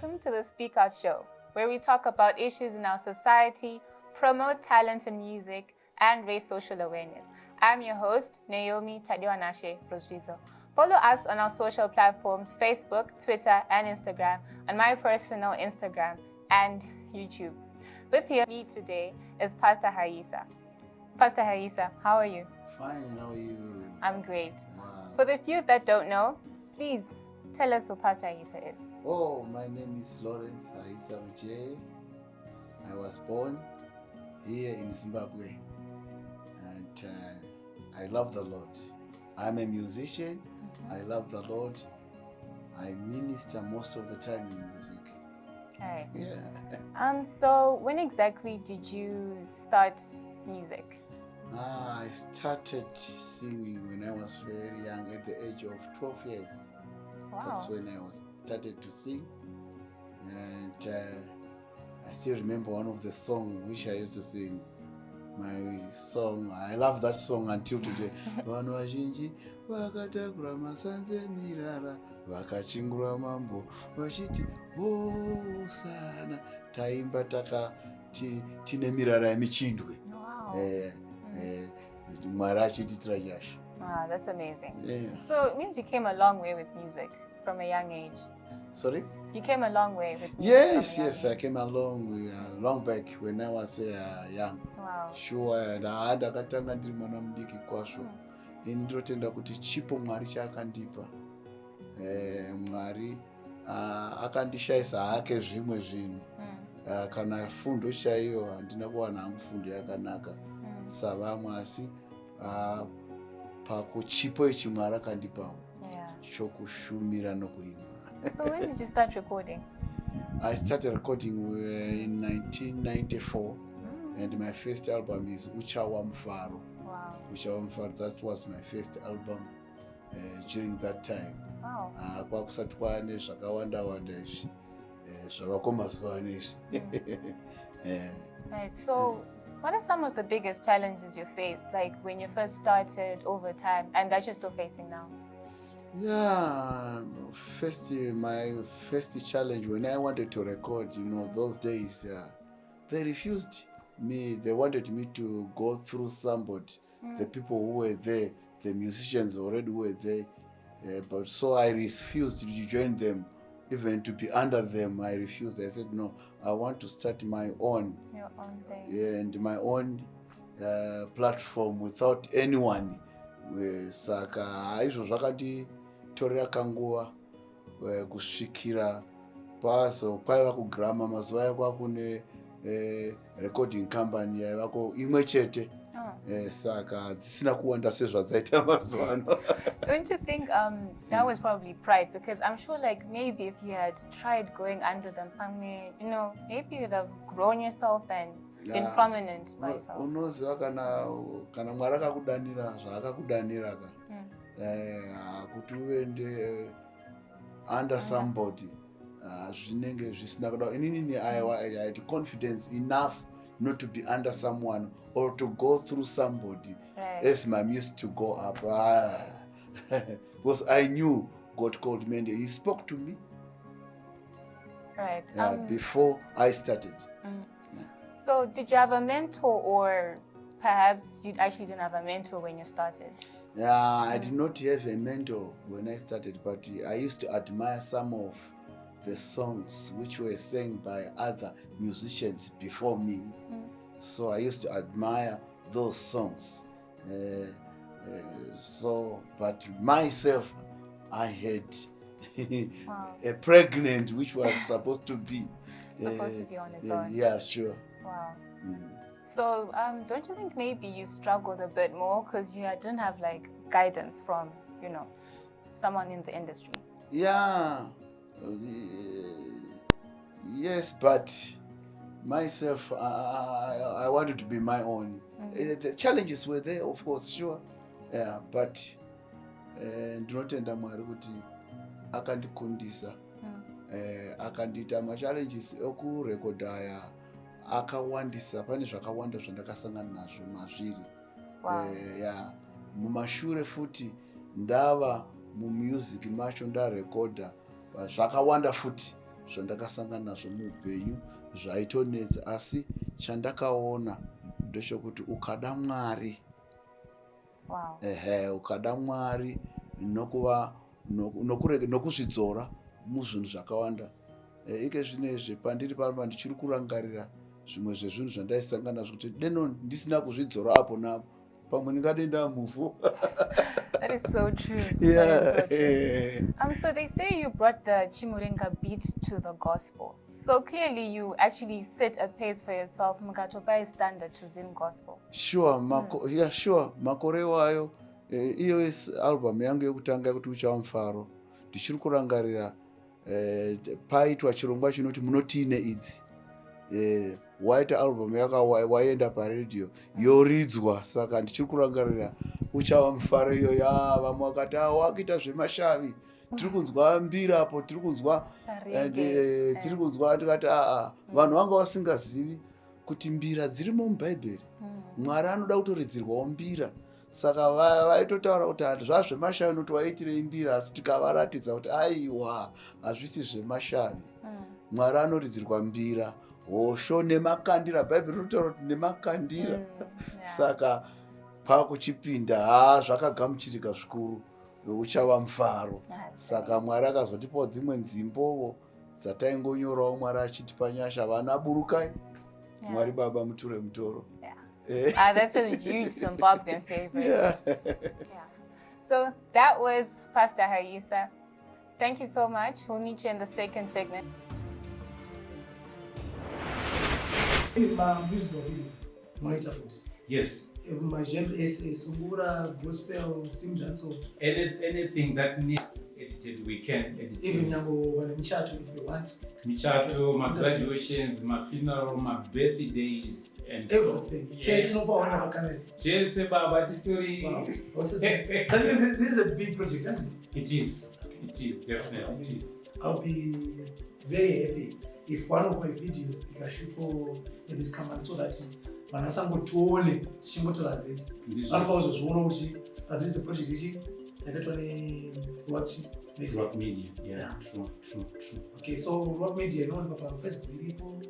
welcome to the Speak Out Show, where we talk about issues in our society, promote talent in music, and raise social awareness. I'm your host, Naomi Tadiwanashe Rosvizo. Follow us on our social platforms, Facebook, Twitter, and Instagram, and my personal Instagram and YouTube. With me today is Pastor Haisa. Pastor Haisa, how are you? Fine, how are you? I'm great. Wow. For the few that don't know, please tell us who Pastor Haisa is. Oh, my name is Lawrence Haisa J. I was born here in Zimbabwe, and I love the Lord. I'm a musician. I love the Lord. I minister most of the time in music. Okay. Yeah. So when exactly did you start music? I started singing when I was very young, at the age of 12 years. Wow. That's when I started to sing. And I still remember one of the songs which I used to sing. My song, I love that song until today. Vanhu vazhinji vakatakura masanze mirara vakachingura mambo vachiti hosana taimba tine mirara yemichindwe. Wow. Mwari achititira nyasha. Wow, that's amazing. Yeah. So it means you came a long way with music from a young age. Sorry? You came a long way with music. Yes, I came along long back when I was young. Wow. Sure, ndakatanga ndiri mwana mudiki kwazvo. Ndinotenda kuti chipo Mwari chaakandipa. Mwari akandishayisa hake zvimwe zvinhu. Kana fundo chaiyo handina kuwana hangu fundo yakanaka savamwe, asi pakuchipo ichi Mwari akandipawo chokushumira nokuimba. So when did you start recording? I started recording in 1994, and my first album is Uchawa Mfaro. Wow. Uchawa Mfaro, that was my first album during that time. Wow. Kwakusati kwane zvakawanda izvi zvavako mazuva ano izvi. Right. So what are some of the biggest challenges you faced, like when you first started, over time, and that you're still facing now? Yeah, my first challenge when I wanted to record, those days, they refused me. They wanted me to go through somebody, the people who were there, the musicians already were there. But so I refused to join them, even to be under them. I refused. I said, no, I want to start my own. Your own thing. Yeah, and my own platform without anyone. Saka izvo zvakatitorera kanguva kusvikira pazo kwaiva kugrama mazuva aya kwakune recording company yaivako imwe chete. Saka dzisina kuwanda sezvadzaita mazuva ano. Don't you think that was probably pride? Because I'm sure like maybe if you had tried going under them, maybe you'd have grown yourself and been prominent by yourself. Unoziva kana Mwari akakudanira zvaakakudanira kuti uende under somebody zvinenge zvisina kuda. Inini I had confidence enough not to be under someone or to go through somebody as my used to go up. Because I knew God called me and He spoke to me. Right. Before I started. So did you have a mentor, or perhaps you actually didn't have a mentor when you started? Yeah, I did not have a mentor when I started, but I used to admire some of the songs which were sang by other musicians before me. So I used to admire those songs. But myself, I had a pregnant which was supposed to be on its own. Yeah, sure. Wow. So don't you think maybe you struggled a bit more because you didn't have like guidance from someone in the industry? Yeah. Yes, but myself, I wanted to be my own. The challenges were there, of course, sure. Yeah, but ndinotenda Mwari kuti akandikundisa. Akandita ma-challenges okurekodha aya akawandisa. Pane zvakawanda zvandakasangana nazvo mazviri. Yeah. Mumashure futi ndava mumusic macho ndarekodha zvakawanda futi zvandakasangana nazvo muupenyu zvaitonetsa, asi chandakaona ndechekuti ukada Mwari, ukada Mwari nokuzvidzora muzvinhu zvakawanda. Ike zvinezvi pandiri pamba ndichiri kurangarira zvimwe zvezvinhu zvandaisangana nazvo kuti deno ndisina kuzvidzora apo napo pamwe ndingadenda muvhu. That is so true. Yeah. That is so true. So they say you brought the Chimurenga beat to the gospel. So clearly you actually set a pace for yourself. Mukatopa standard to Zim gospel. Sure, yeah, sure. Makore wayo iyo album yangu yekutanga kuti Uchawa Mufaro. Ndichiri kurangarira paitwa chirongwa chinoti munotine idzi. Waita album waienda paradio yoridzwa, saka ndichiri kurangarira Uchawa Mufaro iyo vamwe vakati wakuita zvemashavi, tiri kunzwa mbira apo, tiri kunzwa tiri kunzwa, tikati vanhu vanga vasingazivi kuti mbira dzirimo mubhaibheri. Mwari anoda kutoridzirwawo mbira, saka vaitotaura kuti zvazvemashavi noti waitirei mbira, asi tikavaratidza kuti aiwa hazvisi zvemashavi. Mwari anoridzirwa mbira, hosho nemakandira. Bhaibheri rinotaura kuti nemakandira. Saka pakuchipinda zvakagamuchirika zvikuru Uchawa Mufaro. Saka Mwari akazotipawo dzimwe nzimbo dzataingonyorawo, Mwari achitipa nyasha, vana burukai, Mwari Baba muture mutoro. That's a huge Zimbabwean favorite. So that was Pastor Haisa. Thank you so much. We'll meet you in the second segment. Musical videos, yes. My genre is sungura, gospel, sing that song. Anything that needs edited, we can edit. Even michato if you want. Michato, my graduations, my funeral, my birthdays, and everything. Chase no for one camera. Chase Baba Titori. This is a big project, isn't it? It is. It is definitely. It is. I'll be very happy if one of my videos I shoot for this camera so that vanasangotione tichingotora this. Vanofana kuzozviona kuti this is the project ichi yakaitwa Rock Media. Yeah. True. Okay, so Rock Media inoonekwa paFacebook iripo,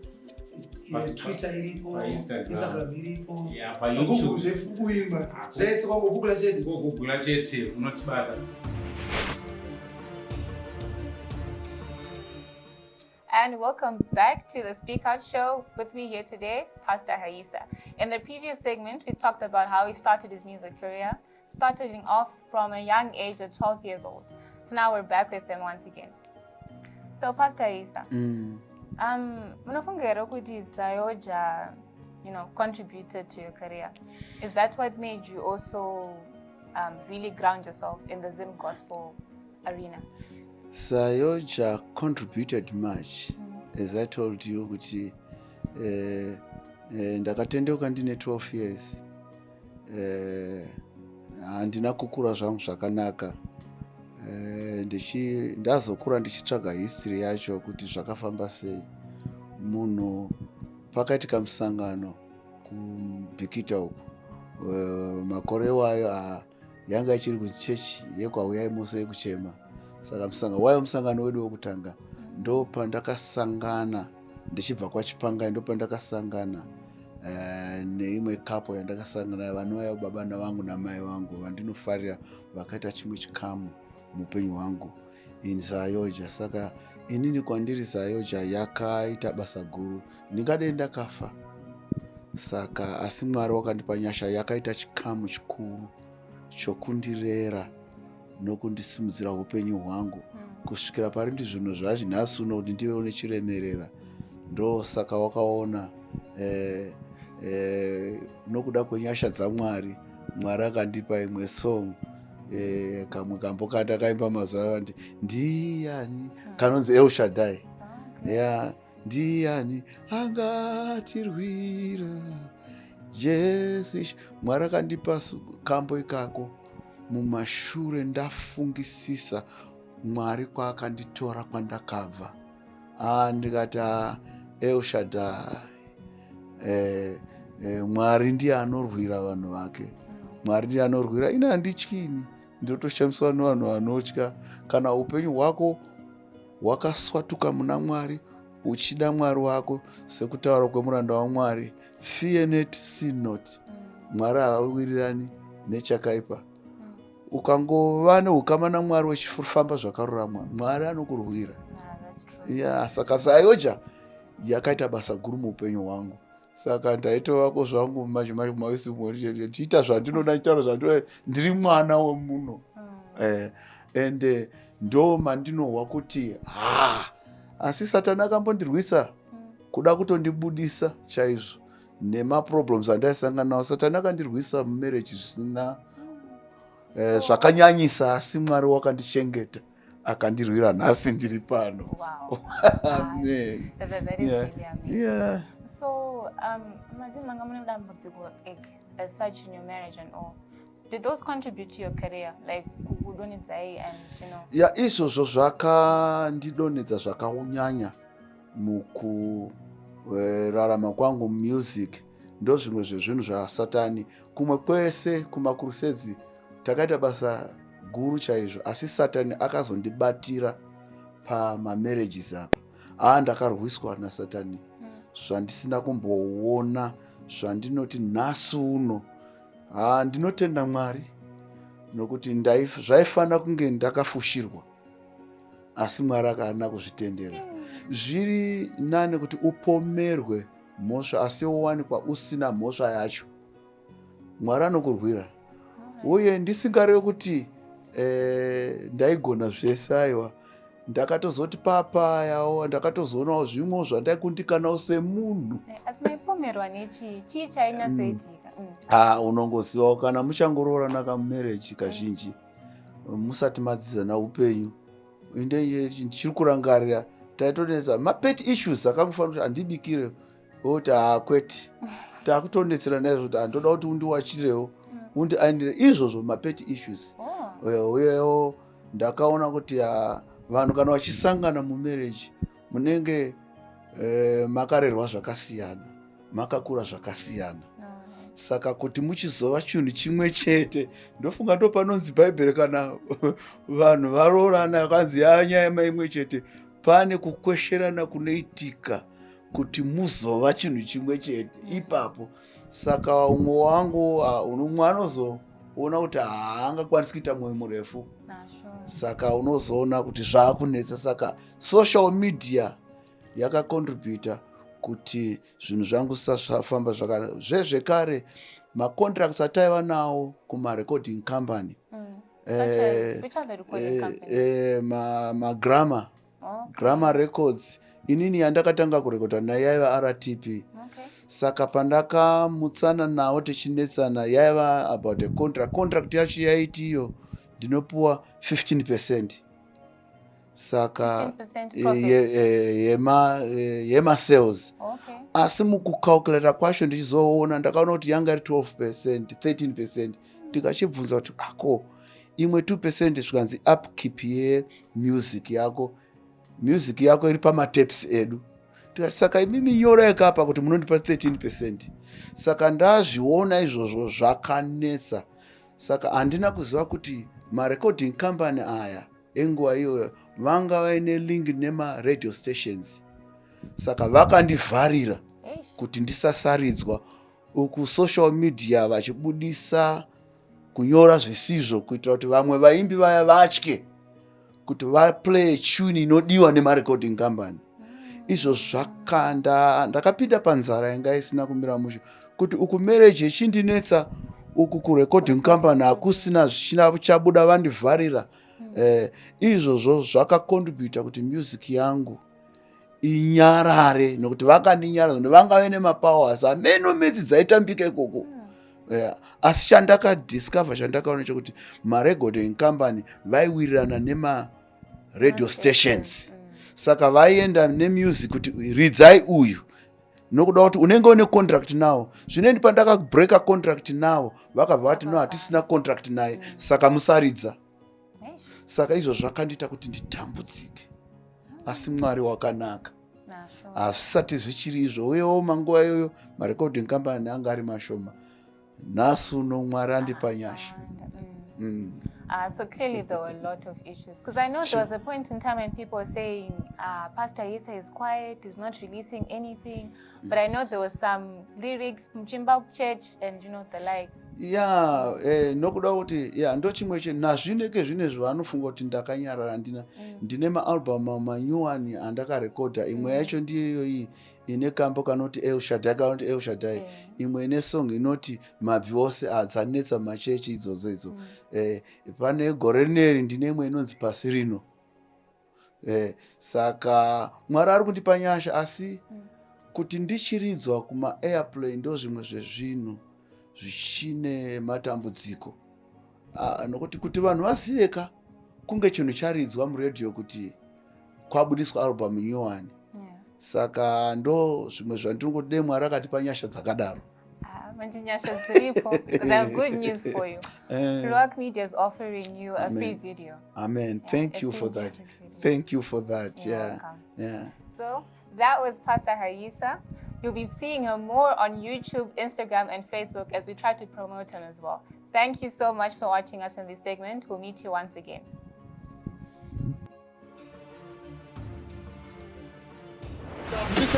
Twitter iripo, Instagram iripo, paYouTube zvekuimba zvese kwangogoogle chete. Google chete unotibata. And welcome back to the Speak Out Show. With me here today, Pastor Haisa. In the previous segment, we talked about how he started his music career, starting off from a young age at 12 years old. So now we're back with them once again. So Pastor Haisa, munofungira kuti ZAOGA, contributed to your career. Is that what made you also really ground yourself in the Zim gospel arena? ZAOGA contributed much. As I told you, kuti ndakatendeuka ndine 12 years. Handina kukura zvangu zvakanaka. Ndazokura ndichitsvaga history yacho kuti zvakafamba sei. Munhu pakaitika musangano kuBhikita uko. Makore wayo yanga ichiri kuchechi yekwauya Mose yekuchema. Saka musangano wedu wekutanga ndo pandakasangana ndichibva kwaChipanga, ndo pandakasangana neimwe kapo yandakasangana vanouya baba vangu namai vangu vandinofarira vakaita chimwe chikamu muupenyu hwangu in ZAOGA. Saka inini kwandiri ZAOGA yakaita basa guru, ndingadei ndakafa. Saka asi Mwari wakandipa nyasha, yakaita chikamu chikuru chokundirera nokundisimudzira upenyu hwangu kusvikira pari ndi zvinhu zvazvinhasi uno kuti ndione chiremerera. Ndo saka wakaona nokuda kwenyasha dzaMwari, Mwari akandipa imwe song kamwe kambo kandakaimba mazuva andi ndiani kanonzi El Shaddai. Ndiani angatirwira Jesu. Mwari akandipa kambo ikako. Mumashure ndafungisisa Mwari kwaakanditora kwandakabva. Ndikati El Shaddai. Mwari ndiye anorwira vanhu vake. Mwari ndiye anorwira. Ina handityini. Ndotoshamiswa nevanhu vanotya. Kana upenyu hwako wakaswatuka muna Mwari, uchida Mwari wako sekutaura kwemuranda waMwari, fear not, sin not. Mwari haawirirani nechakaipa. Ukangova neukama naMwari wechifamba zvakarurama, Mwari anokurwira. Saka ZAOGA yakaita basa guru muupenyu hwangu. Saka ndaitovako zvangu mavisi ndiita zvandinoda, nditaura zvandinoda, ndiri mwana wemuno. And ndo mandinohwa kuti asi Satani akambondirwisa kuda kutondibudisa chaizvo nemaproblems andaisangana nawo. Satani akandirwisa mumarriage zvisina zvakanyanyisa, asi Mwari wakandichengeta akandirwira, nhasi ndiri pano. Wow. Amen. That is really amazing. Yeah. So, as such in your marriage and all, did those contribute to your career? Like, kudonidzai and, you know? Yeah, izvozvo zvakandidonedza zvakanyanya mukurarama kwangu music. Ndo zvimwe zvezvinhu zvaSatani. Kumwe kwese kumakurusezi takaita basa guru chaizvo, asi Satani akazondibatira pamamarriages apa. Ndakarwiswa naSatani zvandisina kumboona, zvandinoti nhasi uno ndinotenda Mwari nokuti zvaifanira kunge ndakafushirwa, asi Mwari akaana kuzvitendera. Zviri nani kuti upomerwe mhosva asi wowanikwa usina mhosva yacho. Mwari anokurwira. Uye ndisingarevi kuti ndaigona zvese, aiwa ndakatozoti yawo ndakatozoonawo zvimwe zvandaikundikanawo semunhu. Asi maipomerwa nechi chii chainyasoitika? Unongozivawo kana muchangoroorana kamumarriage kazhinji musati madzizana upenyu, ndichiri kurangarira taitonetsa mapet issues akangofanira kuti handibikire, oti kwete takutonetsera naizvo kuti handoda kuti undiwachirewo undianire, izvozvo mapet issues. Uyewo ndakaona kuti vanhu kana vachisangana mumarriage munenge makarerwa zvakasiyana, makakura zvakasiyana. Saka kuti muchizova chinhu chimwe chete, ndofunga ndo panonzi bhaibheri kana vanhu varoorana kanzi nyaya imwe chete, pane kukwesherana kunoitika kuti muzova chinhu chimwe chete ipapo. Saka umwe wangu umwe anozoona kuti haangakwanisi kuita mwoyo murefu. Saka unozoona kuti zvaakunetsa. Saka social media yakacontributa kuti zvinhu zvangu zvafamba zvakanaka. Zvezvekare macontracts ataiva nawo kumarecording company, Grammar Records, inini yandakatanga kurekodha nayo yaiva RTP. Saka pandakamutsana nawo tichinetsana yaiva about a contract yacho yaiti iyo ndinopuwa 15%. Saka yema sales. Asi mukucalculate kwacho ndichizoona ndakaona kuti yanga iri 12%, 13%. Ndikachibvunza kuti imwe 2% zvikanzi upkeep yemusic yako iri pamatapes edu. Saka imimi nyorai kapa kuti munondipa 13%. Saka ndazviona izvozvo zvakanetsa. Saka handina kuziva kuti marecording company aya enguva iyoyo vanga vaine link nema-radio stations. Saka vakandivharira kuti ndisasaridzwa uku social media vachibudisa kunyora zvisizvo kuitira kuti vamwe vaimbi vaya vatye kuti vaplay tune inodiwa nemarecording company. Izvo zvakanda ndakapinda panzara yanga isina kumira mushe kuti uku marriage yechindinetsa, uku kurecording company hakusina zvichina chabuda vandivharira. Izvozvo zvakacontributa kuti music yangu inyarare, nokuti vakandinyaradza kuti vangave nemapowers amenomedzi dzaitambika ikoko. Asi chandakadiscover chandakaona chekuti marecording company vaiwirirana nema-radio stations. Saka vaienda nemusic kuti ridzai uyu, nokuda kuti unenge une contract nawo. Zvinoendi pandakabreaka contract nawo vakabva vati no, hatisina contract naye, saka musaridza. Saka izvo zvakandiita kuti nditambudzike. Asi Mwari wakanaka. Hazvisati zvichiri izvo. Uyewo manguva iyoyo marecording company anga ari mashoma. Nhasi uno Mwari andipa nyasha. So clearly there were a lot of issues. Because I know there was a point in time when people were saying, Pastor Haisa is quiet, he's not releasing anything. But I know there was some lyrics, Mchimba Church, and the likes. Nokuda kuti ndo chimwe che nazvineke zvinezvi vanofunga kuti ndakanyarara ndine maalbum manyuwani andakarekodha. Imwe yacho ndiyo iyi ine kambo kanoti El Shaddai, imwe ine song inoti mabvi ose adzanetsa machechi idzodzo. Pane gore rineri ndine imwe inonzi pasi rino. Saka Mwari ari kundipa nyasha, asi kuti ndichiridzwa kuma airplay ndo zvimwe zvezvinhu zvichine matambudziko. Nokuti kuti vanhu vaziveka kunge chinhu charidzwa muredhiyo kuti kwabudiswa album nyuwani. Saka ndo zvimwe zvandinongoti Mwari akatipa nyasha dzakadaro. Because I have good news for you. Ruach Media is offering you a free video. Amen. Thank you for that. Thank you for that. You're welcome. So that was Pastor Haisa. You'll be seeing her more on YouTube, Instagram, and Facebook as we try to promote him as well. Thank you so much for watching us in this segment. We'll meet you once again.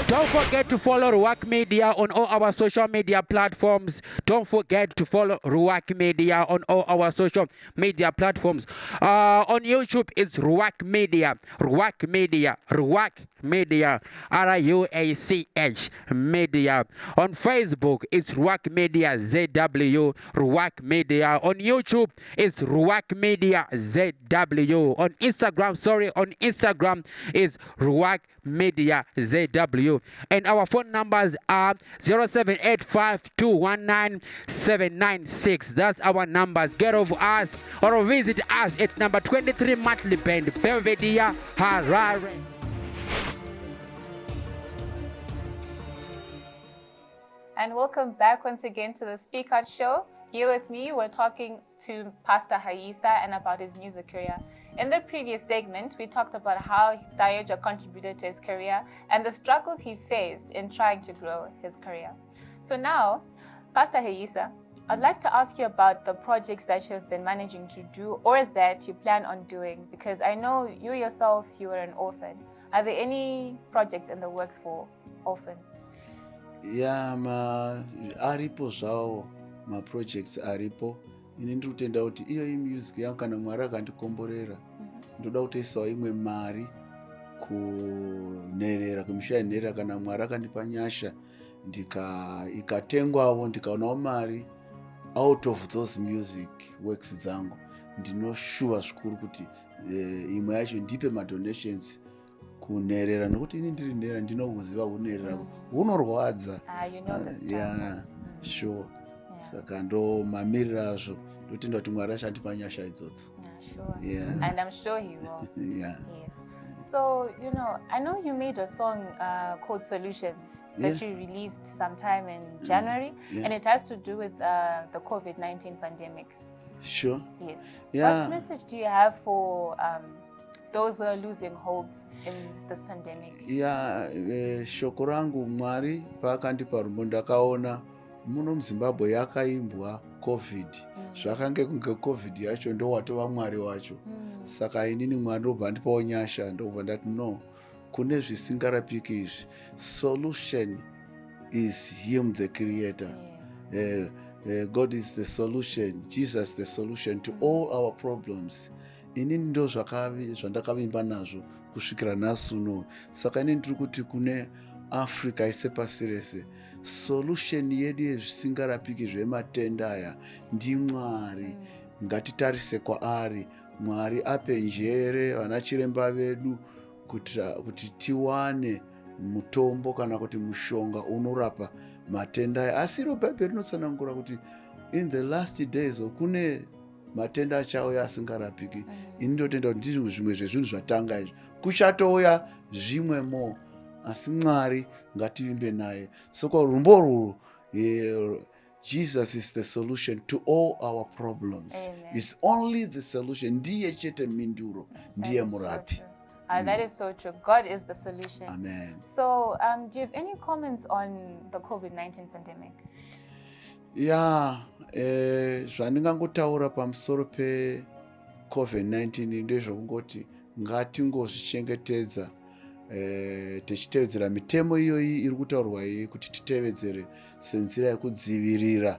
Don't forget to follow Ruach Media on all our social media platforms. Don't forget to follow Ruach Media on all our social media platforms. On YouTube, it's Ruach Media. Ruach Media. Ruach Media. RUACH Media. On Facebook, it's Ruach Media ZW. Ruach Media. On YouTube, it's Ruach Media ZW. On Instagram, it's Ruach Media ZW. And our phone numbers are 0785219796. That's our numbers. Get over us or visit us at number 23 Monthly Bend, Belvedere, Harare. And welcome back once again to the Speak Out Show. Here with me, we're talking to Pastor Haisa and about his music career. In the previous segment, we talked about how ZAOGA contributed to his career and the struggles he faced in trying to grow his career. So now, Pastor Haisa, I'd like to ask you about the projects that you've been managing to do or that you plan on doing, because I know you yourself, you are an orphan. Are there any projects in the works for orphans? Aripo zvawo projects aripo. Ini ndikutenda kuti iyo music yangu kana Mwari akandikomborera ndoda kutoisawo imwe mari kunherera kumishanherera kana Mwari akandipa nyasha ikatengwawo ndikaonawo mari out of those music works dzangu, ndinoshuwa zvikuru kuti imwe yacho ndipe madonations kunherera, nokuti ini ndiri nherera ndinokuziva kunherera hunorwadza. Sure. Saka ndo mamirira azvo ndotenda kuti Mwari achandipa nyasha idzodzo. And I'm sure he will. Yes. So, I know you made a song called Solutions that you released sometime in January, and it has to do with the COVID-19 pandemic. Sure. Yes. What message do you have for those who are losing hope in this pandemic? Shoko rangu Mwari paakandipa rumbo ndakaona muno muZimbabwe yakaimbwa COVID. Zvakange kunge COVID yacho ndo watova Mwari wacho. Saka inini Mwari ndobva ndipawo nyasha, ndobva ndati no, kune zvisingarapiki izvi. Solution is him, the creator. God is the solution. Jesus the solution to all our problems. Inini ndo zvandakavimba nazvo kusvikira nhasi uno. Saka inini ndiri kuti kune Africa ise pasi rese, solution yedu yezvisingarapiki zvematenda aya ndiMwari. Ngatitarise kwaari. Mwari ape njere vana chiremba vedu kuti tiwane mutombo kana kuti mushonga unorapa matenda aya. Asiro Bhaibheri rinosanangura kuti in the last days kune matenda achauya asingarapiki. Ini ndotenda kuti ndizvo zvimwe zvezvinhu zvatanga izvi, kuchatouya zvimwe mo. Asi Mwari ngativimbe naye. Soko rumbo ruru, Jesus is the solution to all our problems. Amen. It's only the solution. Ndiye chete minduro, ndiye murapi. That is so true. God is the solution. Amen. So, do you have any comments on the COVID-19 pandemic? Zvandingangotaura pamusoro COVID-19 ndezvokungoti ngatingozvichengetedza tichitevedzera mitemo iyoyi iri kutaurwa iyi kuti titevedzere senzira yekudzivirira.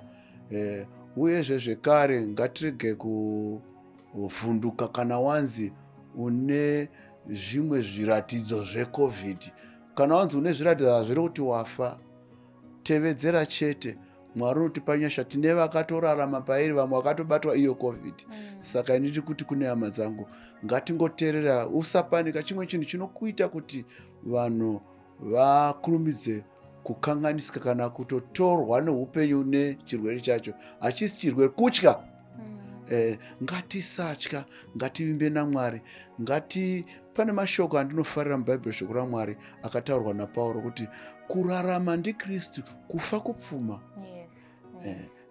Uyezve zvekare ngatirege kuvhunduka kana wanzi une zvimwe zviratidzo zveCovid. Kana wanzi une zviratidzo zviri kuti wafa, tevedzera chete. Mwari unotipa nyasha, tine vakatorarama pairi, vamwe vakatobatwa iyo COVID. Saka ndiri kuti kune hama dzangu ngatingoteerera, usapanika. Chimwe chinhu chinokuita kuti vanhu vakurumidze kukanganisika kana kutotorwa neupenyu nechirwere chacho hachisi chirwere, kutya. Ngatisatya, ngativimbe naMwari. Pane mashoko andinofarira mubhaibheri, shoko raMwari akataurwa naPauro kuti kurarama ndiKristu, kufa kupfuma.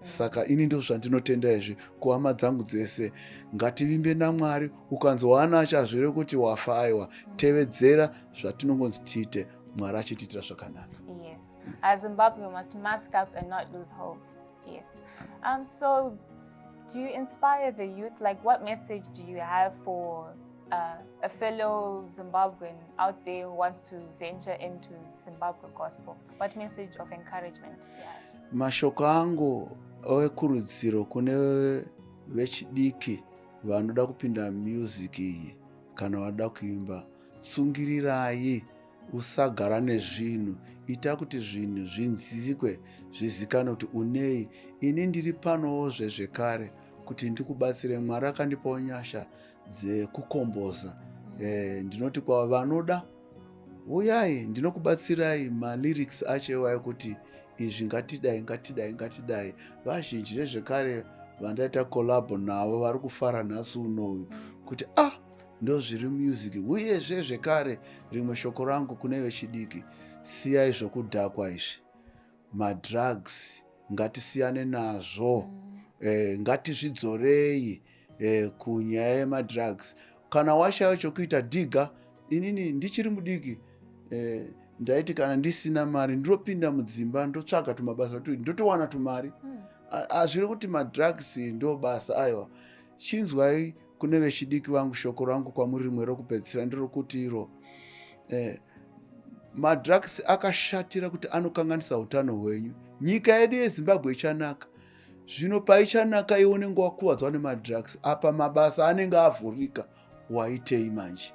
Saka ini ndizvo zvandinotenda izvi kuhama dzangu dzese. Ngativimbe naMwari. Ukanzi waanacho zviri kuti wafa, aiwa, tevedzera zvatinongonzi tiite, Mwari achitiitira zvakanaka. Yes. As Zimbabwe, we must mask up and not lose hope. Yes. So do you inspire the youth? Like, what message do you have for a fellow Zimbabwean out there who wants to venture into Zimbabwe gospel? What message of encouragement do you have? Mashoko angu ekurudziro kune vechidiki vanoda kupinda music iyi kana vanoda kuimba, tsungirirai, usagara nezvinhu, ita kuti zvinhu zvinzikwe, zvizikanwe kuti unei. Ini ndiri panowo zvekare kuti ndikubatsire. Mwari akandipawo nyasha dzekukomboza. Ndinoti kwa vanoda, uyai ndinokubatsirai. Malyrics acho iwayo kuti izvi ngatidai. Vazhinji vezvekare vandaita collab navo vari kufara nhasi unoyu kuti ndo zviri music. Uyezve zvekare rimwe shoko rangu kune vechidiki, siyai zvokudhakwa izvi, madrugs ngatisiyane nazvo. Ngatizvidzorei kunyaya yemadrugs. Kana washaya chokuita, dhiga. Inini ndichiri mudiki, ndaiti kana ndisina mari ndinopinda mudzimba ndotsvaga tumabasa ndotowana tumari. Hazviri kuti madrugs ndo basa, aiwa. Chinzwai kune vechidiki vangu, shoko rangu kwamuri rimwe rokupedzisira nderokuti iro, madrugs akashatira kuti anokanganisa utano hwenyu. Nyika yedu yeZimbabwe ichanaka. Zvino paichanaka iwe unenge wakuwadzwa nemadrugs, apa mabasa anenge avhurika, waitei manje?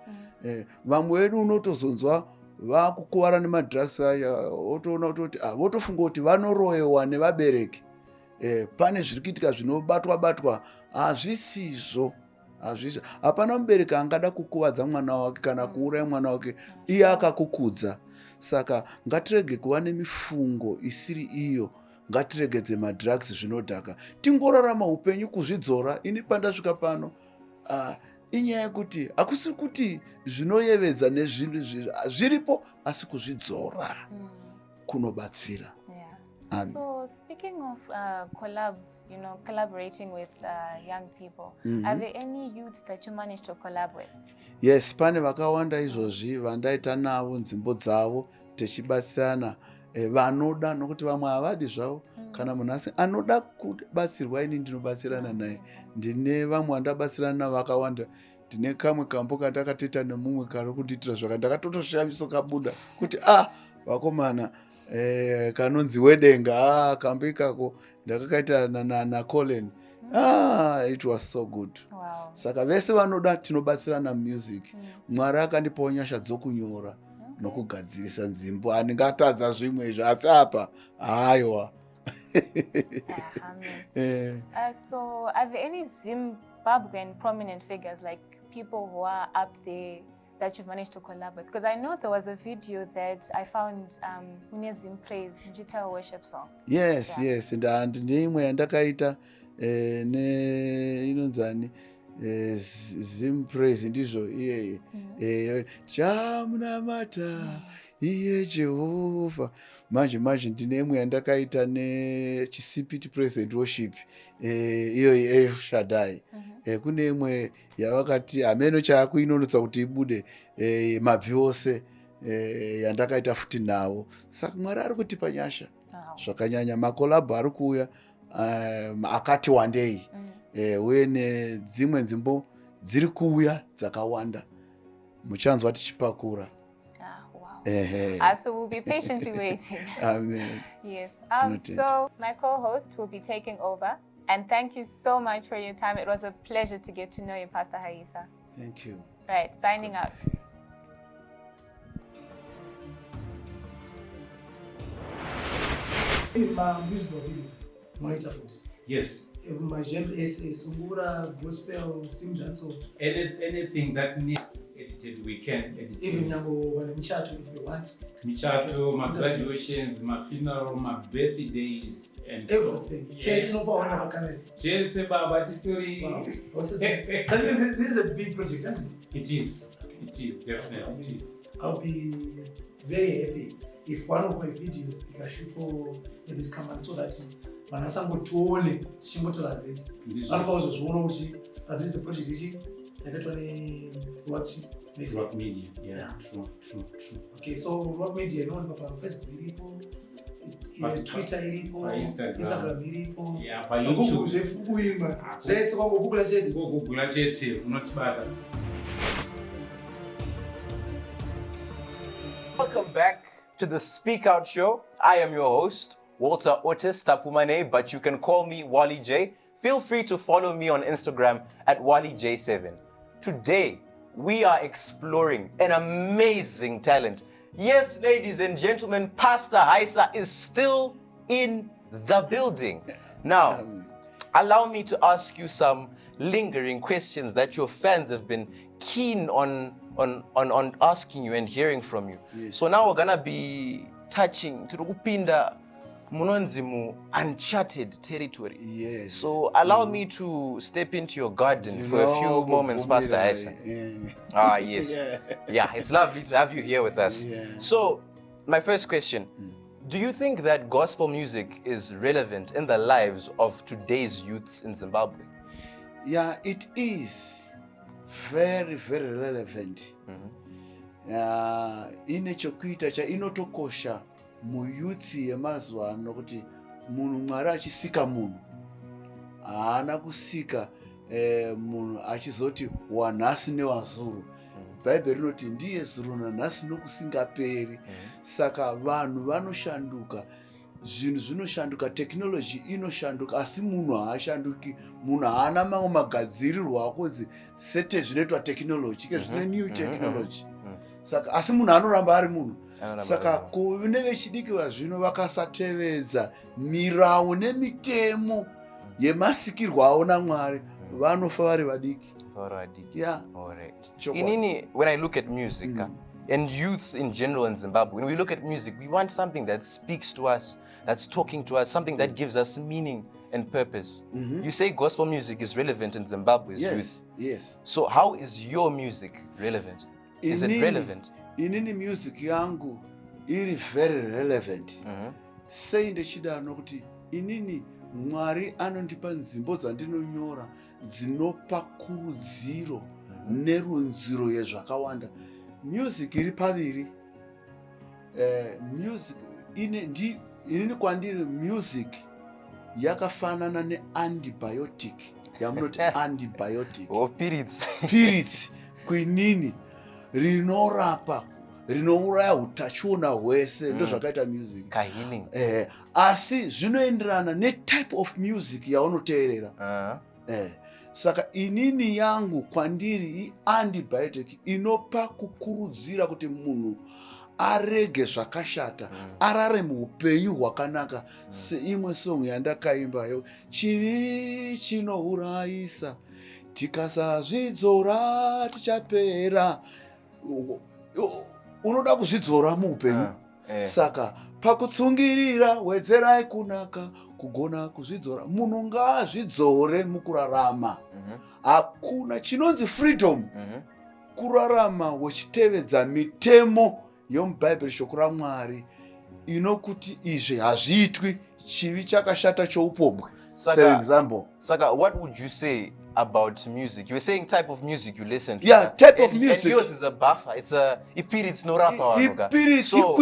Vamwe vedu unotozonzwa vakukuwara nemadrugs aya, otoona kuti votofunga kuti vanoroyewa nevabereki. Pane zviri kuitika zvinobatwa. Hazvisizvo. Hapana mubereki angada kukuwadza mwana wake kana kuuraya mwana wake iye akakukudza. Saka ngatirege kuva nemifungo isiri iyo. Ngatiregedze madrugs zvinodhaka. Tingorarama upenyu kuzvidzora. Ini pandasvika pano, inyaya yekuti hakusi kuti zvinoyevedza nezvinhu zviripo, asi kuzvidzora kunobatsira. So speaking of collaborating with young people, are there any youths that you managed to collab with? Yes, pane vakawanda izvozvi vandaita navo nzimbo dzavo tichibatsirana. Vanoda, nokuti vamwe havadi zvavo. Kana munhu asi anoda kubatsirwa, ini ndinobatsirana naye. Ndine vamwe vandabatsirana navo vakawanda. Ndine kamwe kambo kandakatoita nemumwe kari kundiitira zvaka, ndakatotoshamiswa kabuda kuti vakomana, kanonzi wedenga, kambo ikako ndakakaita naColin. It was so good. Wow. Saka vese vanoda tinobatsirana music. Mwari akandipawo nyasha dzokunyora nokugadzirisa nzimbo. Handingatadza zvimwe izvi, asi apa aiwa. So are there any Zimbabwean prominent figures, like people who are up there, that you've managed to collab with? Because I know there was a video that I found, Zim Praise, Digital Worship Song. Yes. And ndimwe yandakaita inonzani Zim Praise ndizvo iyeye. Chamunamata iye Jehovah. Manje ndine imwe yandakaita nechisipiti present worship, iyo El Shaddai. Kune imwe yavakati hameno chaakuinonotsa kuti ibude, mabvi ose, yandakaita futi nawo. Saka Mwari ari kutipa nyasha zvakanyanya. Makolabho ari kuuya akati wandei, uye nedzimwe nzimbo dziri kuuya dzakawanda muchanzwa tichipakura. Wow. So we'll be patiently waiting. Amen. Yes. So my co-host will be taking over. And thank you so much for your time. It was a pleasure to get to know you, Pastor Haisa. Thank you. Right, signing out. Musical videos, monitor force. Yes. My genre is Sungura, gospel, sing that song. Anything that needs edited, we can edit. Even when Michato, if you want. Michato, my graduations, my funeral, my birthdays, and everything. Chase no for one camera. Chase Baba Titori. Wow. This is a big project, isn't it? It is. It is, definitely. It is. I'll be very happy if one of my videos I shoot for this camera so that vanasangotione chingotora this. This is the project ichi Rock media. Yeah. True. Okay, so Rock media inoonekwa Facebook iripo, Twitter iripo, Instagram iripo. Yeah, pa YouTube zvekuimba. Zvese kwangogoogle chete. Google chete unotibata. Welcome back to the Speak Out Show. I am your host, Walter Otis Tafumane, but you can call me Wally J. Feel free to follow me on Instagram at WallyJ7. Today, we are exploring an amazing talent. Yes, ladies and gentlemen, Pastor Haisa is still in the building. Now, allow me to ask you some lingering questions that your fans have been keen on asking you and hearing from you. Yes. So now we're gonna be touching to kupinda munonzimu uncharted territory. Yes. So allow me to step into your garden for a few moments, Pastor Haisa. Ah, yes. Yeah, it's lovely to have you here with us. Yeah. So, my first question, do you think that gospel music is relevant in the lives of today's youths in Zimbabwe? Yeah, it is very, very relevant. Ine chokuita inotokosha muyuthi yemazuva ano kuti munhu Mwari achisika munhu haana kusika munhu achizoti wanhasi newazuru. Bhaibheri rinoti ndiye zuro nanhasi nokusingaperi. Saka vanhu vanoshanduka, zvinhu zvinoshanduka, technology inoshanduka, asi munhu haashanduki. Munhu haana mamwe magadzirirwo akozi sete zvinoitwa technology, ke zvine new technology. Saka asi munhu anoramba ari munhu. Saka kune vechidiki vazvino vakasatevedza mirau nemitemo yemasikirwo avo naMwari vanofa vari vadiki. Yeah. All right. Inini, when I look at music and youth in general in Zimbabwe, when we look at music, we want something that speaks to us, that's talking to us, something that gives us meaning and purpose. You say gospel music is relevant in Zimbabwe's youth. Yes. So how is your music relevant? Is it relevant? Inini music yangu iri very relevant. Sei ndechidaro nokuti inini Mwari anondipa nzimbo dzandinonyora dzinopa kurudziro nerunziro yezvakawanda. Music iri paviri. Music inini kwandiri music yakafanana neantibiotic. Yamunoti antibiotic. Oh, periods. Periods kwinini rinorapa, rinouraya hutachiona hwese, ndo zvakaita music. Healing. Asi zvinoenderana netype of music yaunoteerera. Saka inini yangu kwandiri antibiotic inopa kukurudzira kuti munhu arege zvakashata, arare muupenyu hwakanaka. Seimwe song yandakaimbayo, chivi chinourayisa, tikasazvidzora tichapera. Unoda kuzvidzora muupenyu. Saka pakutsungirira wedzerai kunaka, kugona kuzvidzora. Munhu ngaazvidzore mukurarama. Hakuna chinonzi freedom. Kurarama wechitevedza mitemo yomubhaibheri, shoko raMwari inokuti izvi hazviitwi, chivi chakashata choupombwe. For example. Saka, what would you say about music. You were saying type of music you listen to. Yeah, type of And music. yours is a buffer. It's no rapper. So,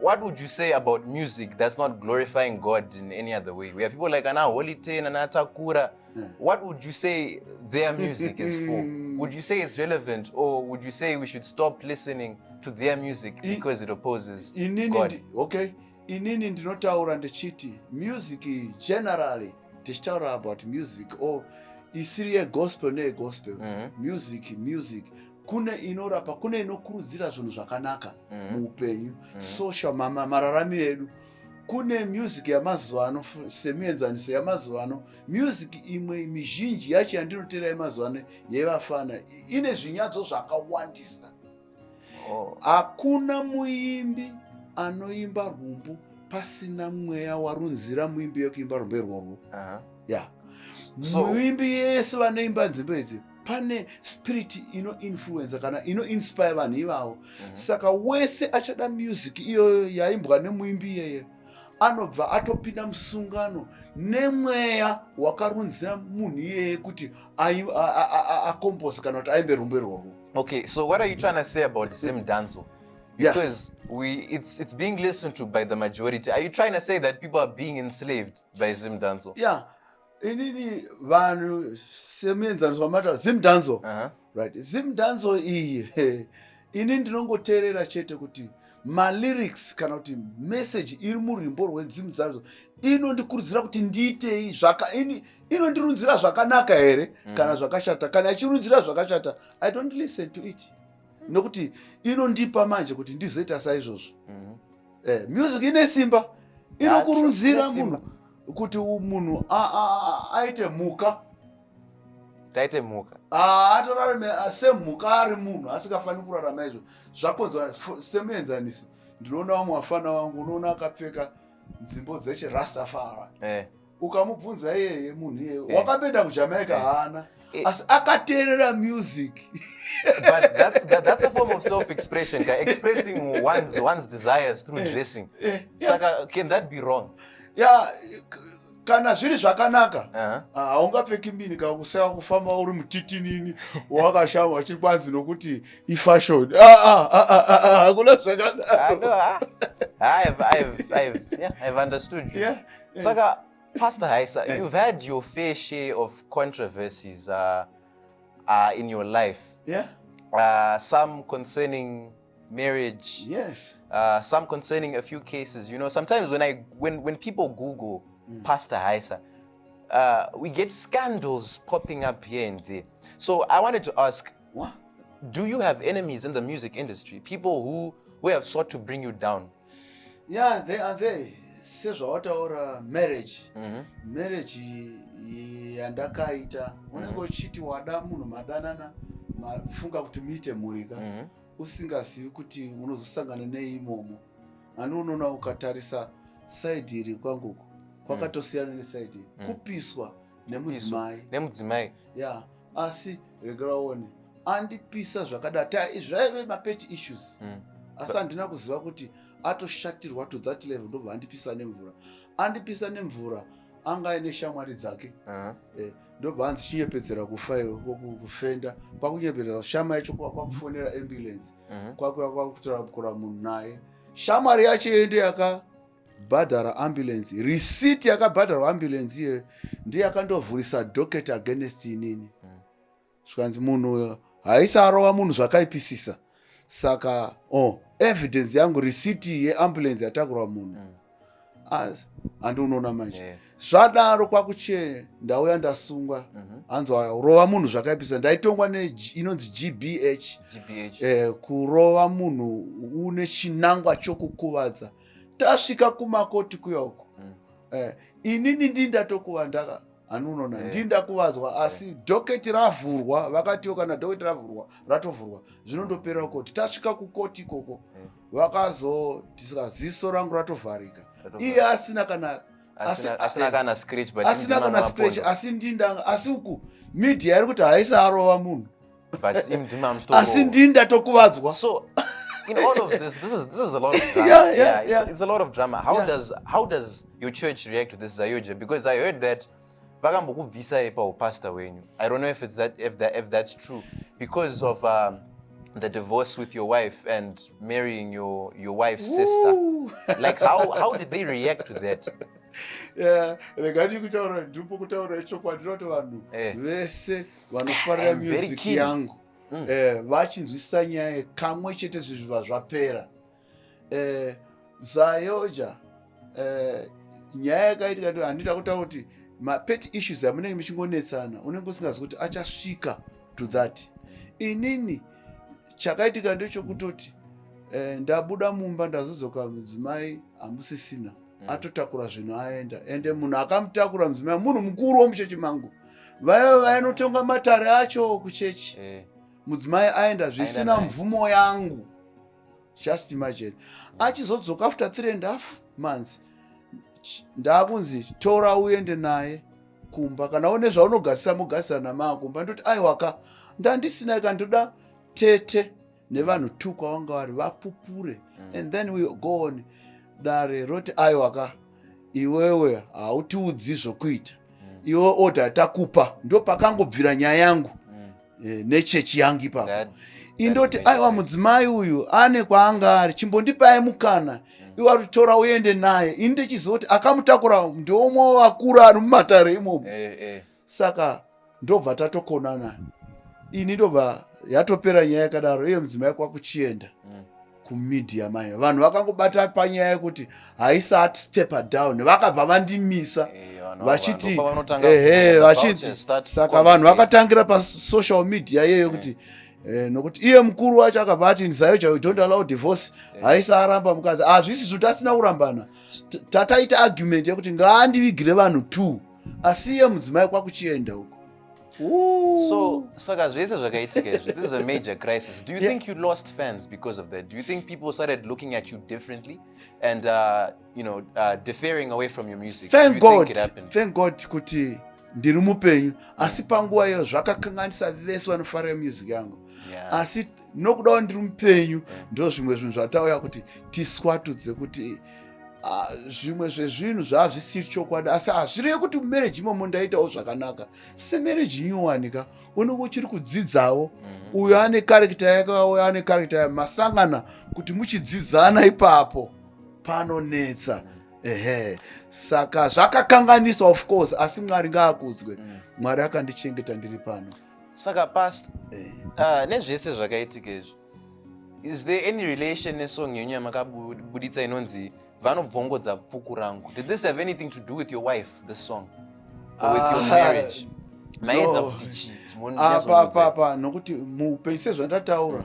what would you say about music that's not glorifying God in any other way? We have people like Ana Holite and Ana Takura. What would you say their music is for? Would you say it's relevant, or would you say we should stop listening to their music because it opposes God? Okay. Inini ndinotaura ndechiti music generally tichitaura about music or isiri yegospel neyegospel. Music kune inorapa, kune inokurudzira zvinhu zvakanaka muupenyu, social mararamiro edu. Kune music yamazuva ano, semienzaniso yamazuva ano, music imwe mizhinji yacho yandinotera yemazuva ano yevafana ine zvinyadzo zvakawandisa. Hakuna muimbi anoimba rumbu pasina mweya warunzira muimbi yekuimba rumbu irworwo. Muimbi yese vanoimba nzimbo idzi pane spirit ino-influenza kana ino-inspire vanhu ivavo. Saka wese achada music iyo yaimbwa nemuimbi iyeye anobva atopinda musungano nemweya wakarunzira munhu iyeye kuti akompose kana kuti aimbe rumbu irworwo. Okay, so what are you trying to say about Zim Danzo? Because it's being listened to by the majority. Are you trying to say that people are being enslaved by Zim Danzo? Yeah. Inini vanhu semienzaniso vamata Zim Danzo. Right. Zim Danzo iyi ini ndinongoteerera chete kuti lyrics kana kuti message iri murwimbo rweZim Danzo inondikurudzira kuti ndiitei inondirunzira zvakanaka here kana zvakashata. Kana ichirunzira zvakashata, I don't listen to it. Nokuti inondipa manje kuti ndizoita saizvozvo. Music ine simba, inokurunzira munhu kuti munhu aite muka. Taite muka. Atorarame semhuka ari munhu asingafani kurarama izvo. Zvakonzwa semuenzaniso. Ndinoona vamwe vafana vangu unoona akapfeka nzimbo dzechiRastafari. Ukamubvunza iyeye munhu iyeye wakapenda kuJamaica haana. Asi akateerera music. But that's a form of self-expression, expressing one's desires through dressing. Saka, can that be wrong? Yeah, kana zviri zvakanaka haungapfeki mbini kana kusaka kufamba uri mutitinini wakashama chikwanzi nokuti ifashion. Hakuna zvakanaka. I've understood you. Saka, Pastor Haisa, you've had your fair share of controversies in your life. Some concerning marriage. Yes. Some concerning a few cases. You know, sometimes when people Google Pastor Haisa, we get scandals popping up here and there. So I wanted to ask, do you have enemies in the music industry? People who have sought to bring you down? Yeah, they are there. Sezvawataura marriage. Marriage yandakaita unenge uchiti wada munhu madanana mafunga kuti muite mhurika usingazivi kuti unozosangana neimomo. Ani unoona ukatarisa side iri kwanguko kwakatosiyana neside kupiswa nemudzimai. Yeah, asi regaraone andipisa zvakadata zvaive mapet issues. Asi handina kuziva kuti atoshatirwa to that level ndobva andipisa nemvura. Andipisa nemvura anga aine shamwari dzake. Ndobva anzi chinyepedzera kufa iwe kufenda kwakunyepedzera shama yacho kwakufonera ambulance kwakutora munhu naye. Shamwari yacho ende yakabhadhara ambulance. Receipt yakabhadharwa ambulance iye ndiye yakandovhurisa docket against inini. Zvikanzi munhu haisarova munhu zvakaipisisa. Saka evidence yangu receipt yeambulance yatakurwa munhu. Handi unoona manje. Zvadaro kwakuchena ndauya ndasungwa. Anzwa rova munhu zvakaipisa ndaitongwa inonzi GBH. Kurova munhu une chinangwa chokukuvadza. Tasvika kumakoti kuyoko. Inini ndindatokuva ndaka anunoona ndindakuvadzwa asi doketi ravhurwa vakatiwo kana doketi ravhurwa ratovhurwa zvinondopera koti tasvika kukoti ikoko vakazotisika ziso rangu ratovharika iye asina kana scratch asi ndinda asi uku media iri kuti haisa arova munhu asi ndindatokuvadzwa. So in all of this is a lot of drama. It's a lot of drama. How does your church react to this, ZAOGA? Because I heard that vakambokubvisa ipa pastor wenyu. I don't know if it's if that's true because of the divorce with your wife and marrying your wife's sister. Like how did they react to that? Yeah, regati kutaura ndipo kutaura chokwadi roto vanhu vese vanofarira music yangu vachinzwisisa nyaya kamwe chete zviva zvapera. ZAOGA nyaya yakaitika kuti handida kutaura kuti mapet issues amunenge muchingonetsana unenge usingazi kuti achasvika to that. Inini chakaitika ndechokutoti ndabuda mumba ndazodzoka mudzimai hamusisina atotakura zvinhu aenda ende munhu akamutakura mudzimai munhu mukuru womuchechi mangu vainotonga matare acho kuchechi mudzimai aenda zvisina mvumo yangu. Just imagine achizodzoka after 3.5 months ndakunzi tora uende naye kumba kana une zvaunogasisa mugasisa namaa kumba ndoti aiwaka ndandisina kandoda tete nevanhu 2 kwavanga vari vapupure and then we go on. Dare roti aiwaka iwewe hautiudzi zvokuita iwe order takupa ndo pakangobvira nyaya yangu nechechi yangu ipapo indoti aiwa mudzimai uyu ane kwaanga ari chimbondipai mukana iwe ari tora uende naye ini ndichizoti akamutakura ndomwe vakuru ari mumatare imomo. Saka ndobva tatokonana ini ndobva yatopera nyaya yakadaro iye mudzimai kwakuchienda kumedia maya vanhu vakangobata panyaya yekuti haisati step down vakabva vandimisa vachiti vachiti saka vanhu vakatangira pasocial media yeyo kuti nokuti iye mukuru wacho akabva ati ZAOGA we don't allow divorce haisaramba mukadzi hazvisizvo tasina kurambana tataita argument yekuti ngaandivigire vanhu 2 asi iye mudzimai kwakuchienda uko. So, Saka, this is a major crisis. Do you think you lost fans because of that? Do you think people started looking at you differently and, deferring away from your music? Thank God. Thank God kuti ndiri mupenyu. Asi panguva iyo zvakakanganisa vese vanofarira music yangu. Asi nokuda ndiri mupenyu ndo zvimwe zvinhu zvatauya kuti tiswatudze kuti zvimwe zvezvinhu zvazvisiri chokwadi asi hazvirevi kuti mumarriage imomo ndaitawo zvakanaka semarriage nyuwanika unenge uchiri kudzidzawo uyo ane karekta yake uyo ane karekta yake masangana kuti muchidzidzana ipapo panonetsa. Saka zvakakanganisa of course asi Mwari ngaakudzwe. Mwari akandichengeta ndiri pano. Saka past nezvese zvakaitika izvi, is there any relation nesong yenyu yamakabuditsa inonzi vanobvongodza puku rangu? Did this have anything to do with your wife, this song? Or with your marriage? Maedza kuti chi? Papa nokuti muupenyu sezvandataura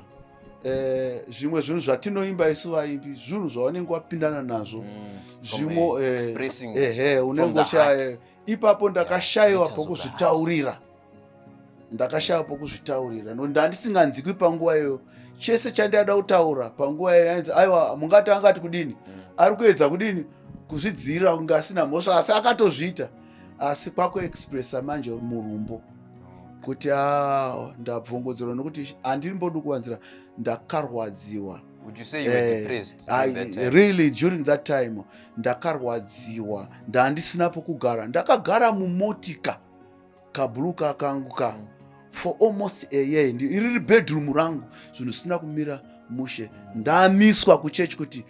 zvimwe zvinhu zvatinoimba isu vaimbi zvinhu zvaunenge wapindana nazvo zvimo unenge ucha ipapo ndakashayiwa pokuzvitaurira ndandisinganzikwi panguva iyo chese chandada kutaura panguva iyo yanzi aiwa mungati angati kudini ari kuedza kudini kuzvidzira kunge asina mhosva asi akatozviita asi kwakuexpressa manje murumbo kuti ndabvongodzerwa nokuti handiri mbodi kuwanzira ndakarwadziwa. Would you say you were depressed during that time? Really, during that time ndakarwadziwa ndandisina pokugara ndakagara mumotika kabhuluka kangu ka for almost a year iriri bedroom rangu zvinhu zvisina kumira mushe ndamiswa kuchechi kuti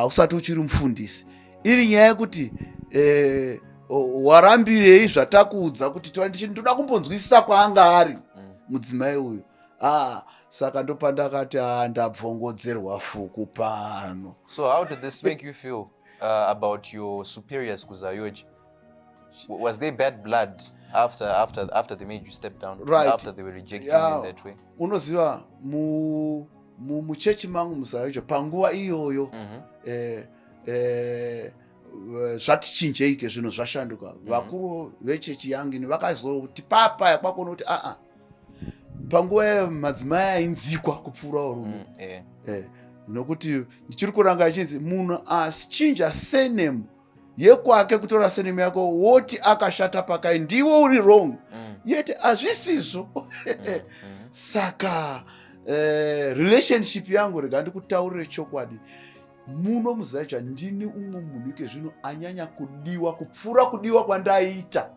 usati uchiri mufundisi iri nyaya yekuti warambirei zvatakuudza kuti ndoda kumbonzwisisa kwaanga ari mudzimai uyu. Saka ndopandakati ndabvongodzerwa fuku pano. So how did this make you feel about your superiors kuZAOGA? Was there bad blood after they made you step down? Right. After they were rejecting you in that way? Unoziva muchechi mangu muZAOGA panguva iyoyo zvati chinjeike zvinhu zvashanduka. Vakuru vechechi yangu vakazoti papa yakwakona kuti panguva madzimai ainzikwa kupfuurawo rume. Nokuti ndichiri kuranga achinzi munhu achinja surname yekwake kutora surname yako woti akashata pakai ndiwo uri wrong yet hazvisizvo. Saka relationship yangu rega ndikutaurire chokwadi muno muZAOGA ndini umwe munhu ike zvino anyanya kudiwa kupfuura kudiwa kwandaita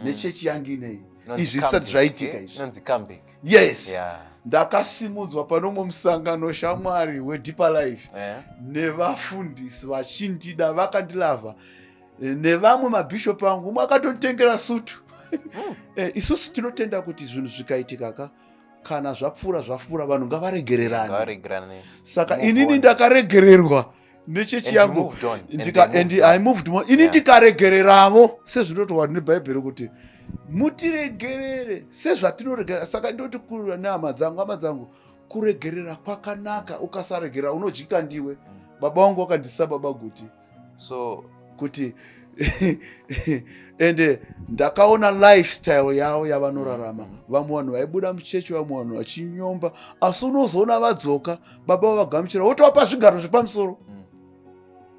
nechechi yangu inei Inonzi izvi zvisati comeback, zvaitika eh? izvi. Inonzi comeback. Yes. Yeah. Ndakasimudzwa panomwe musangano shamwari weDeeper Life Yeah. nevafundisi vachindida vakandilavha nevamwe mabhishop angu umwe akatonditengera sutu. Isusu tinotenda kuti zvinhu zvikaitika kana zvapfuura vanhu ngavaregererane. Saka inini ndakaregererwa nechechi yangu and I moved on. Ini ndikaregereramo sezvinotaurwa nebhaibheri kuti mutiregerere sezvatinoregerera. Saka ndoti nehama dzangu kuregerera kwakanaka. Ukasaregerera unodyika ndiwe. Baba wangu akandisa baba guti so kuti ende ndakaona lifestyle yavo yavanorarama. Vamwe vanhu vaibuda muchechi, vamwe vanhu vachinyomba, asi unozoona vadzoka baba vavagamuchira wotovapa zvigaro zvepamusoro.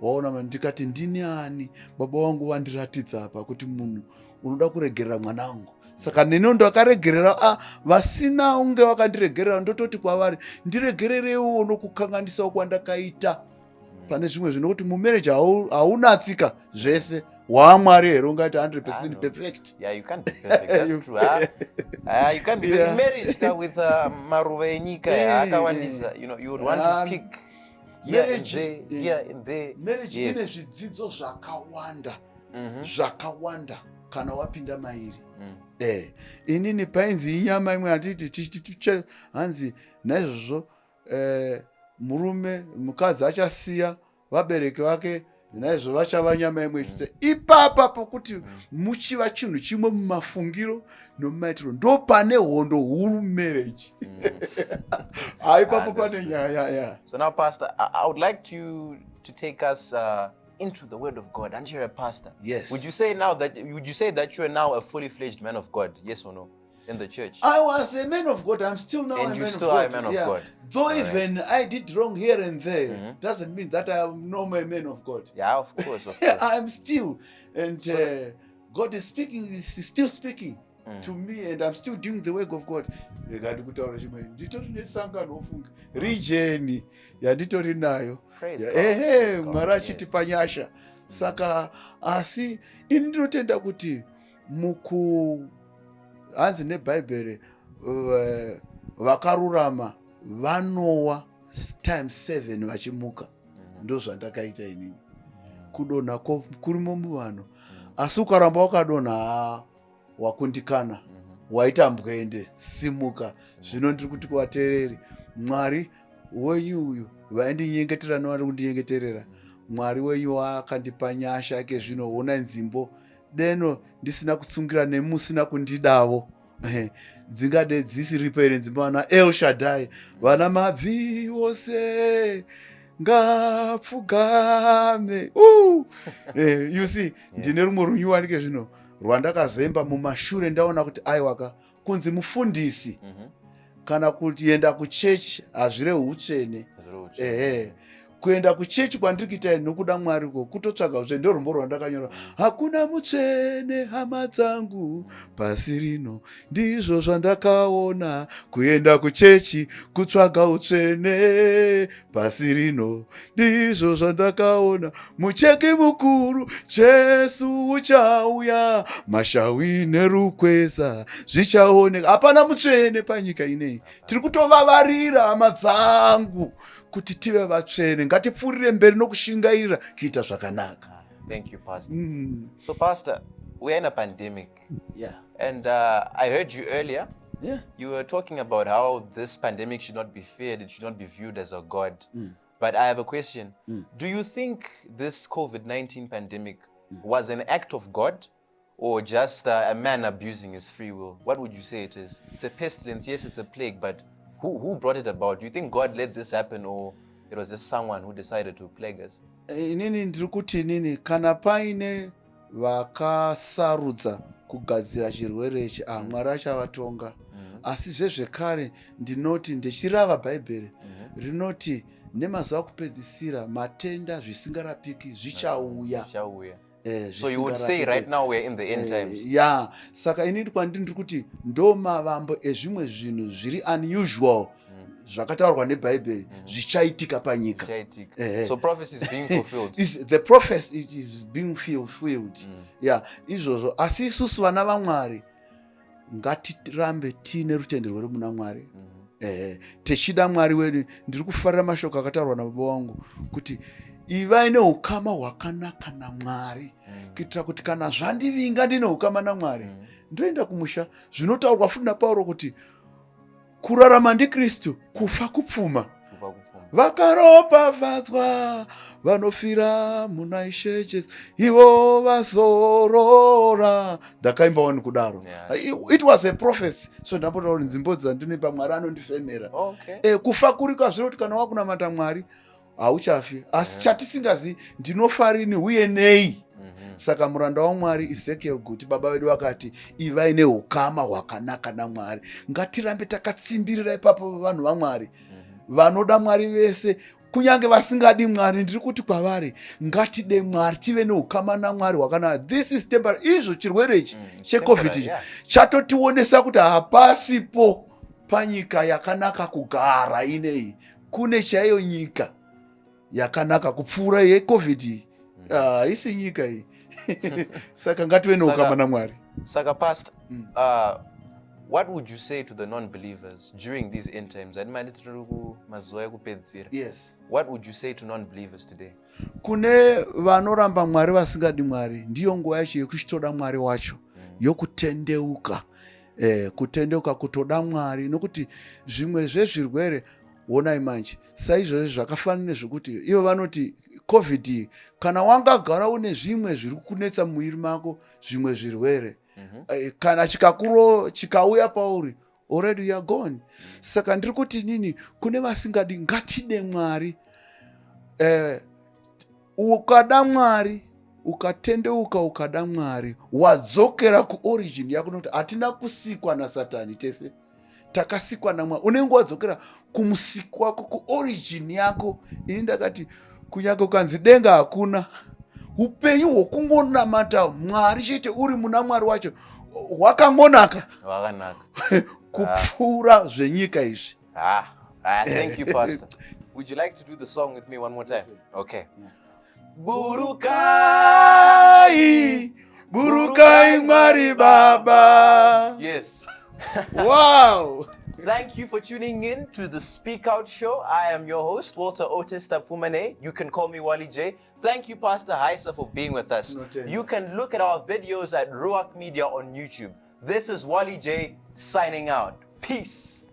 Waona ndikati ndini ani? Baba wangu wandiratidza apa kuti munhu unoda kuregerera mwanangu. Saka neni ndakaregerera vasina unge vakandiregerera ndototi kwavari ndiregererewo nokukanganisa kwandakaita. Pane zvimwe zvinokuti mumarriage haunatsika zvese waMwari here ungati 100% perfect. Yeah, you can't be perfect. That's true. You can't be in marriage with maruva enyika akawandisa. You know, you would want to pick here and there. Marriage ine zvidzidzo zvakawanda kana wapinda mairi. Inini painzi inyama imwe hatiti hanzi naizvozvo murume mukadzi achasiya vabereki vake naizvo vachava nyama imwe chete. Ipapa pokuti muchiva chinhu chimwe mumafungiro nomumaitiro ndo pane hondo huru marriage. Haipapo pane nyaya. So now, Pastor, I would like you to take us into the Word of God. And you're a pastor. Yes. Would you say that you are now a fully fledged man of God? Yes or no? In the church. I was a man of God. I'm still now and a you man still of God. are a man of God. Though All even I did wrong here and there, doesn't mean that I am no more a man of God. Yeah, of course, of course. I'm still, and God is speaking. Is still speaking to me, and I'm still doing the work of God. Region, yanditori nayo. Mwari achitipanyasha. Saka asi indinotenda kuti hanzi nebhaibheri vakarurama vanowa times 7 vachimuka. Ndo zvandakaita inini. Kudonha kurimo muvanhu. Asi ukaramba wakadonha wakundikana. Waita mbwende simuka. Zvino ndiri kuti kuvateereri Mwari wenyu uyu vaindinyengetera nevari kundinyengeterera. Mwari wenyu akandipa nyasha yake zvino ona nzimbo deno ndisina kutsungira nemusina kundidavo. Dzingade dzisiripo here nzimbo vana El Shaddai vana mabvi vose ngapfugame. You see, ndine rumwe runyuwanike zvino rwandakazemba mumashure ndaona kuti aiwaka kunzi mufundisi kana kuenda kuchechi hazvirehu utsvene. Kuenda kuchechi kwandiri kuita nokuda Mwari kutotsvaga utsvene ndo rumbo rwandakanyora. Hakuna mutsvene hama dzangu pasi rino, ndizvo zvandakaona. Kuenda kuchechi kutsvaga utsvene pasi rino, ndizvo zvandakaona. Mucheki mukuru Jesu uchauya, mashawi nerukweza zvichaoneka. Hapana mutsvene panyika inei. Tiri kutovavarira hama dzangu kuti tive vatsvene. Ngatipfuurire mberi nokushingairira kuita zvakanaka. Thank you, Pastor. So, Pastor, we're in a pandemic. Yeah. And I heard you earlier. Yeah. You were talking about how this pandemic should not be feared. It should not be viewed as a god. But I have a question. Do you think this COVID-19 pandemic was an act of God or just a man abusing his free will? What would you say it is? It's a pestilence. Yes, it's a plague, but who brought it about? Do you think God let this happen, or it was just someone who decided to plague us? Inini ndiri kuti inini kana paine vakasarudza kugadzira chirwere ichi Mwari achavatonga. Asi zvezvekare ndinoti ndichirava bhaibheri rinoti nemazuva kupedzisira matenda zvisingarapiki zvichauya. So you would say right now we're in the end times. Yeah. Saka inini kwandiri ndiri kuti ndo mavambo ezvimwe zvinhu zviri unusual zvakataurwa nebhaibheri zvichaitika panyika. So prophecy is being fulfilled. The prophecy it is being fulfilled. Yeah, izvozvo. Asi isusu vana vaMwari ngatirambe tine rutende rwuri muna Mwari. Techida Mwari wedu. Ndiri kufarira mashoko akataurwa nababa wangu kuti ivai neukama hwakanaka naMwari kuitira kuti kana zvandivinga ndine ukama naMwari ndoenda kumusha. Zvinotaurwa futi naPauro kuti kurarama ndiKristu kufa kupfuma. Vakaropafadzwa vanofira muna Ishe Jesu ivo vazorora. Ndakaimbawo nikudaro. It was a prophecy. So ndapotaura kuti nzimbo dzandinoimba Mwari anondifemera. Kufa kuri kwazvino kuti kana wakunamata Mwari hauchafi. Asi chatisingazivi ndinofarini uye nei. Saka muranda waMwari Ezekiel Guti baba vedu vakati ivai neukama hwakanaka naMwari. Ngatirambe takatsimbirira ipapo vanhu vaMwari. Vanoda Mwari vese kunyange vasingadi Mwari ndiri kuti kwavari ngatide Mwari tive neukama naMwari hwakanaka. This is temporary. Izvo chirwere ichi cheCovid chatotionesa kuti hapasipo panyika yakanaka kugara inei. Kune chaiyo nyika yakanaka kupfuura yeCovid. Isi nyika iyi. Saka ngative neukama naMwari. Saka Pastor, what would you say to the non-believers during these end times? Yes. What would you say to non-believers today? Kune vanoramba Mwari vasingadi Mwari ndiyo nguva yacho yekuchitoda Mwari wacho yokutendeuka. Kutendeuka kutoda Mwari nokuti zvimwe zvezvirwere onai manje saizvozvo zvakafanana zvekuti ivo vanoti COVID kana wangagara une zvimwe zviri kunetsa muviri mako zvimwe zvirwere kana chikauya pauri already you are gone. Saka ndiri kuti nini kune vasingadi ngatide Mwari. Ukada Mwari ukatendeuka ukada Mwari wadzokera kuorigin yako nokuti hatina kusikwa naSatani tese takasikwa naMwari. Unenge wadzokera kumusiki wako kuorigin yako. Ini ndakati kunyange ukanzi denga hakuna upenyu hwokungonamata Mwari chete uri muna Mwari wacho hwakangonaka kupfuura zvenyika izvi. Thank you, Pastor. Would you like to do the song with me one more time? Okay. Burukai, burukai Mwari Baba. Yes. Wow. Thank you for tuning in to the Speak Out Show. I am your host, Walter Otis Tafumane. You can call me Wally J. Thank you, Pastor Haisa, for being with us. You can look at our videos at Ruach Media on YouTube. This is Wally J signing out. Peace.